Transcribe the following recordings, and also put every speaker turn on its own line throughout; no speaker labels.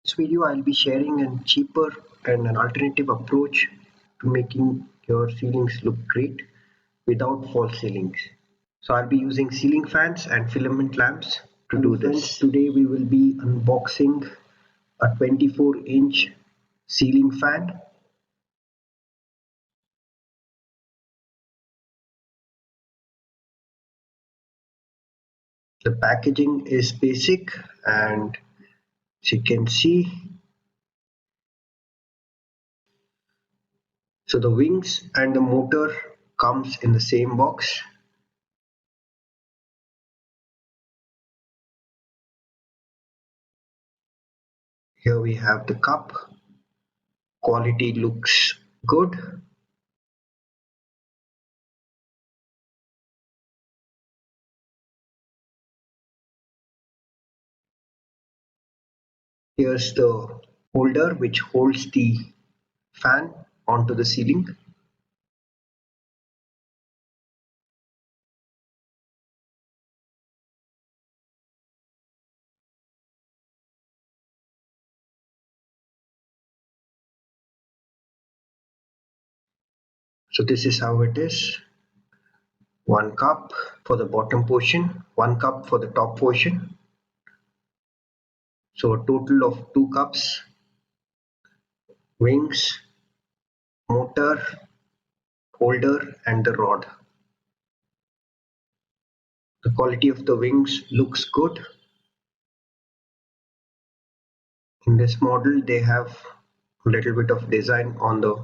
This video I'll be sharing a cheaper and an alternative approach to making your ceilings look great without false ceilings. So I'll be using ceiling fans and filament lamps to do this. Today we will be unboxing a 24-inch ceiling fan. The packaging is basic, and as you can see, so the wings and the motor comes in the same box. Here we have the cup. Quality looks good. Here's the holder which holds the fan onto the ceiling. So this is how it is. 1 cup for the bottom portion, 1 cup for the top portion. So a total of 2 cups. Wings, motor, holder, and the rod. The quality of the wings looks good. In this model they have a little bit of design on the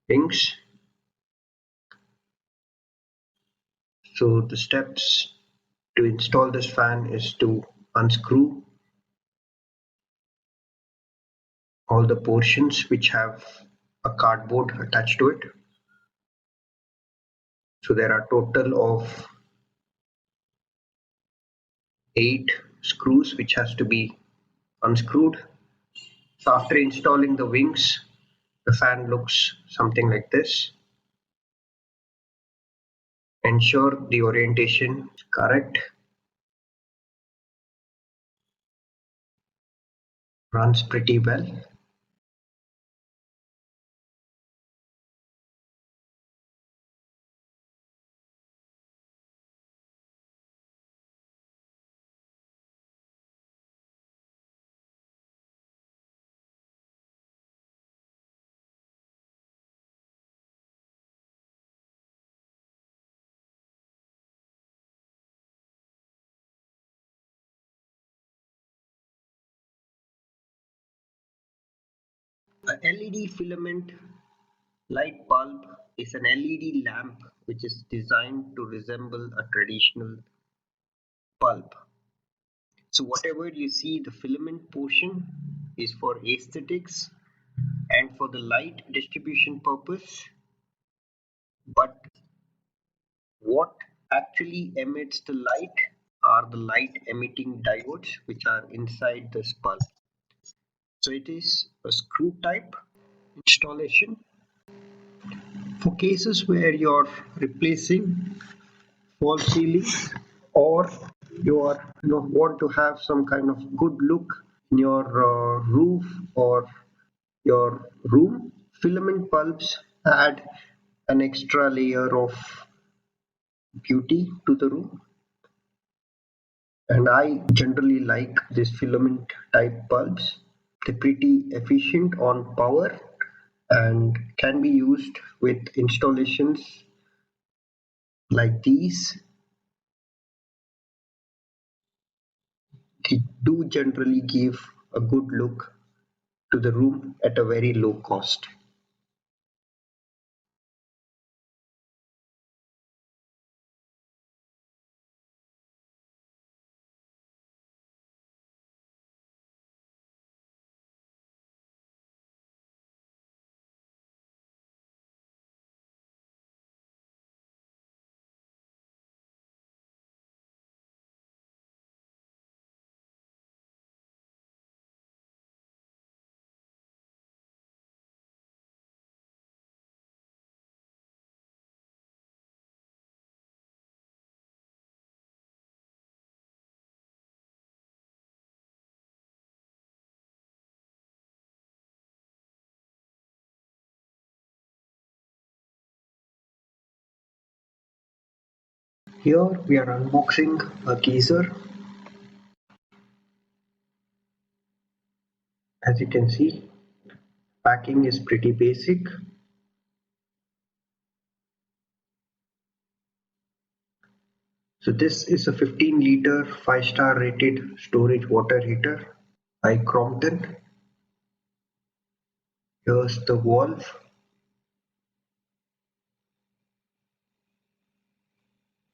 wings. So the steps to install this fan is to unscrew all the portions which have a cardboard attached to it. So there are total of 8 screws which has to be unscrewed. So after installing the wings, the fan looks something like this. Ensure the orientation is correct. Runs pretty well. A LED filament light bulb is an LED lamp which is designed to resemble a traditional bulb. So whatever you see, the filament portion is for aesthetics and for the light distribution purpose, but what actually emits the light are the light emitting diodes which are inside this bulb. So it is a screw type installation. For cases where you're replacing false ceilings, or want to have some kind of good look in your roof or your room, filament bulbs add an extra layer of beauty to the room, and I generally like these filament type bulbs. They're pretty efficient on power and can be used with installations like these. They do generally give a good look to the room at a very low cost. Here we are unboxing a geyser. As you can see, packing is pretty basic. So this is a 15-liter 5-star rated storage water heater by Crompton. Here's the valve,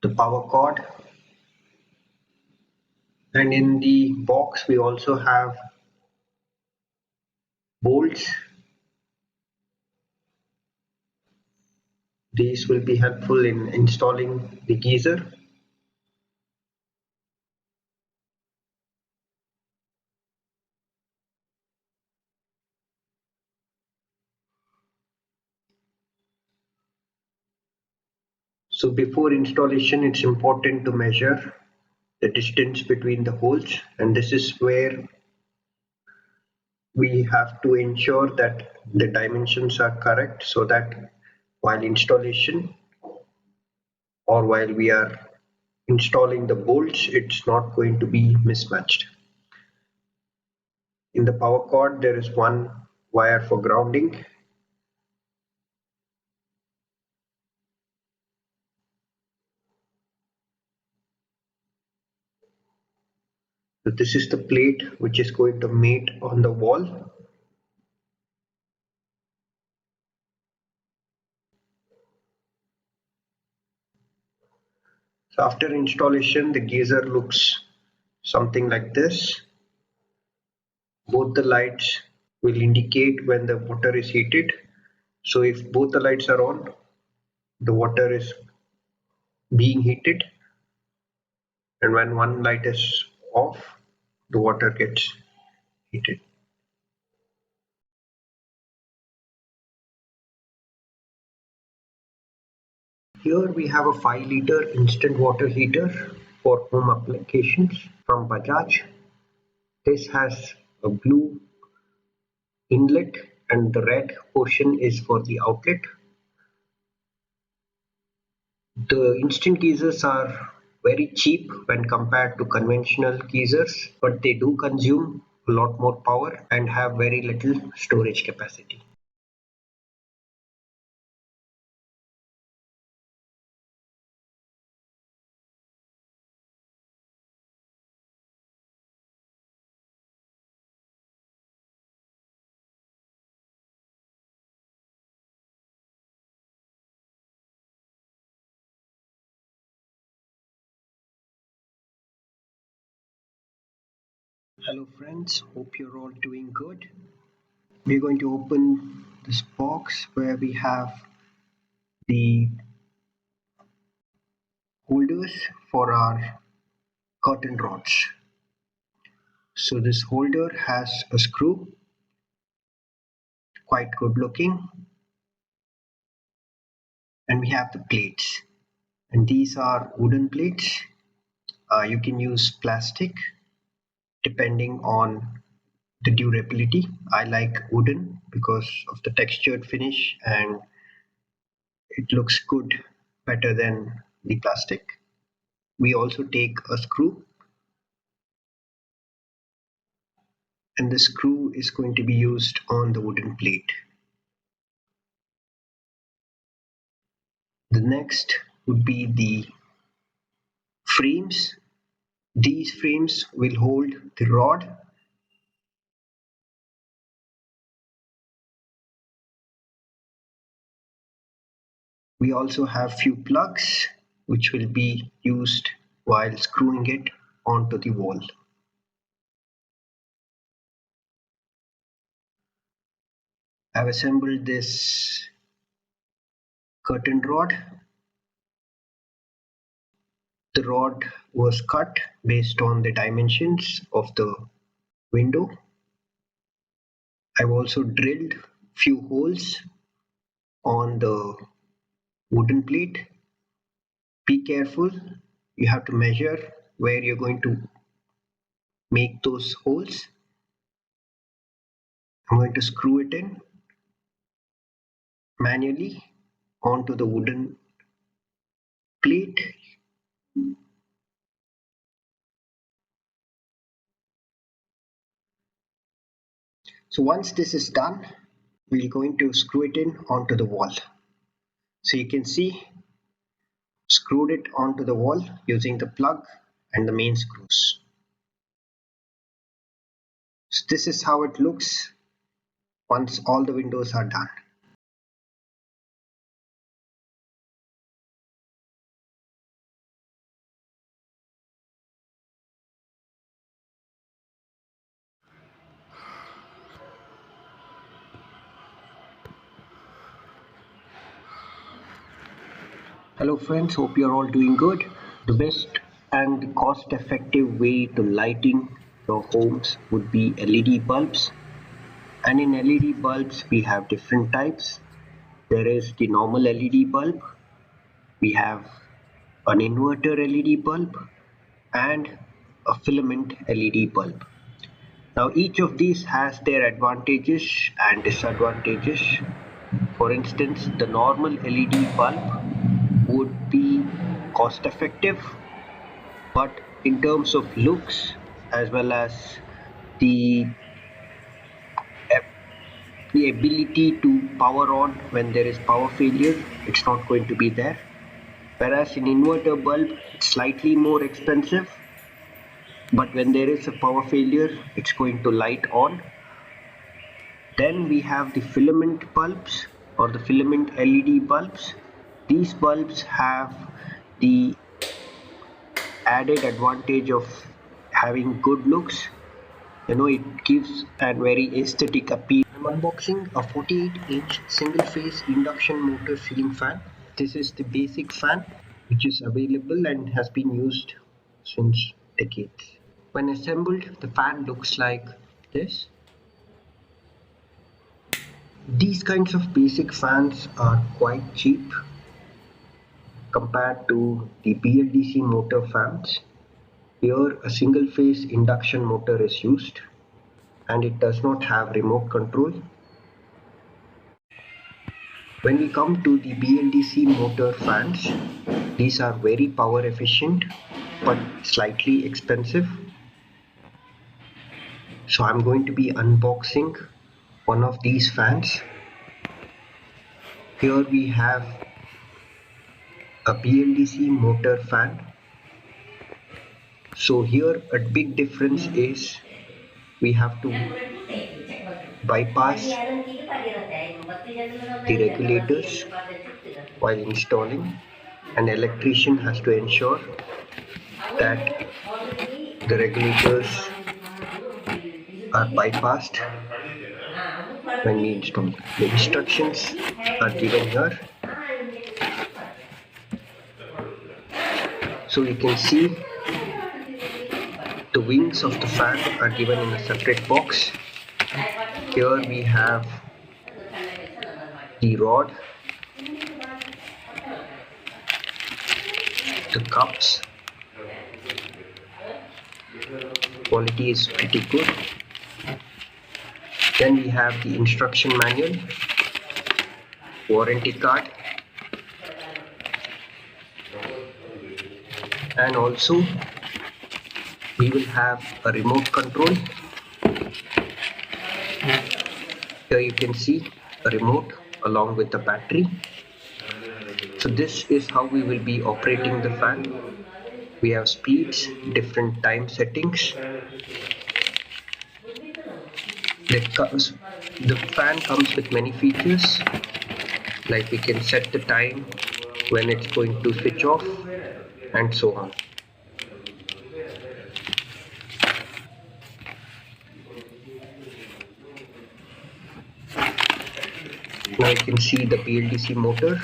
the power cord, and in the box we also have bolts. These will be helpful in installing the geyser. So before installation, it's important to measure the distance between the holes, and this is where we have to ensure that the dimensions are correct so that while installation or while we are installing the bolts, it's not going to be mismatched. In the power cord, there is one wire for grounding. So this is the plate which is going to mate on the wall. So after installation, the geyser looks something like this. Both the lights will indicate when the water is heated. So if both the lights are on, the water is being heated, and when one light is off, the water gets heated. Here we have a 5-liter instant water heater for home applications from Bajaj. This has a blue inlet and the red portion is for the outlet. The instant geysers are very cheap when compared to conventional geysers, but they do consume a lot more power and have very little storage capacity. Hello friends, hope you're all doing good. We're going to open this box where we have the holders for our curtain rods. So this holder has a screw, quite good looking, and we have the plates. And these are wooden plates. You can use plastic depending on the durability. I like wooden because of the textured finish and it looks good, better than the plastic. We also take a screw, and the screw is going to be used on the wooden plate. The next would be the frames. These frames will hold the rod. We also have few plugs which will be used while screwing it onto the wall. I've assembled this curtain rod. The rod was cut based on the dimensions of the window. I've also drilled few holes on the wooden plate. Be careful, you have to measure where you're going to make those holes. I'm going to screw it in manually onto the wooden plate. So once this is done, we're going to screw it in onto the wall. So you can see, screwed it onto the wall using the plug and the main screws. So this is how it looks once all the windows are done. Hello friends, hope you're all doing good. The best and cost effective way to lighting your homes would be LED bulbs. And in LED bulbs we have different types. There is the normal LED bulb, we have an inverter LED bulb, and a filament LED bulb. Now each of these has their advantages and disadvantages. For instance, the normal LED bulb would be cost effective, but in terms of looks as well as the the ability to power on when there is power failure, it's not going to be there. Whereas in inverter bulb, it's slightly more expensive, but when there is a power failure, it's going to light on. Then we have the filament bulbs or the filament LED bulbs. These bulbs have the added advantage of having good looks. It gives a very aesthetic appeal. I'm unboxing a 48-inch single-phase induction motor ceiling fan. This is the basic fan which is available and has been used since decades. When assembled, the fan looks like this. These kinds of basic fans are quite cheap compared to the BLDC motor fans. Here a single phase induction motor is used and it does not have remote control. When we come to the BLDC motor fans, these are very power efficient but slightly expensive. So I'm going to be unboxing one of these fans. Here we have a BLDC motor fan. So here a big difference is we have to bypass the regulators while installing. An electrician has to ensure that the regulators are bypassed when we install. The instructions are given here. So you can see the wings of the fan are given in a separate box. Here we have the rod, the cups. Quality is pretty good. Then we have the instruction manual, warranty card, and also we will have a remote control. Here you can see a remote along with the battery. So this is how we will be operating the fan. We have speeds, different time settings. The fan comes with many features, like we can set the time when it's going to switch off and so on. Now you can see the BLDC motor.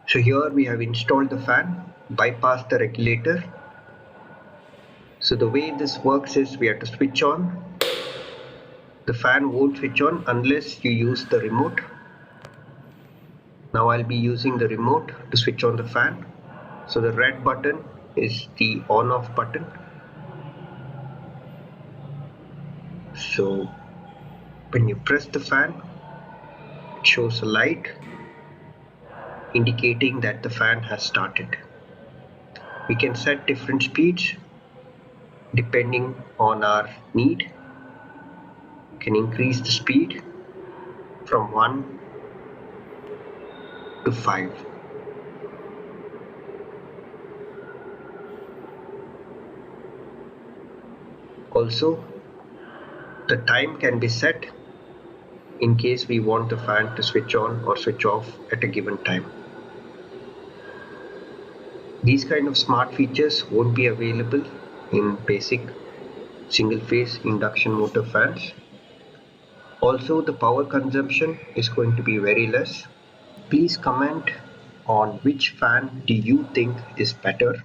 So here we have installed the fan, bypassed the regulator. So the way this works is we have to switch on. The fan won't switch on unless you use the remote. Now I'll be using the remote to switch on the fan. So the red button is the on-off button. So when you press the fan, it shows a light. indicating that the fan has started. We can set different speeds depending on our need. We can increase the speed from 1 to 5. Also, the time can be set in case we want the fan to switch on or switch off at a given time. These kind of smart features won't be available in basic single phase induction motor fans. Also, the power consumption is going to be very less. Please comment on which fan do you think is better.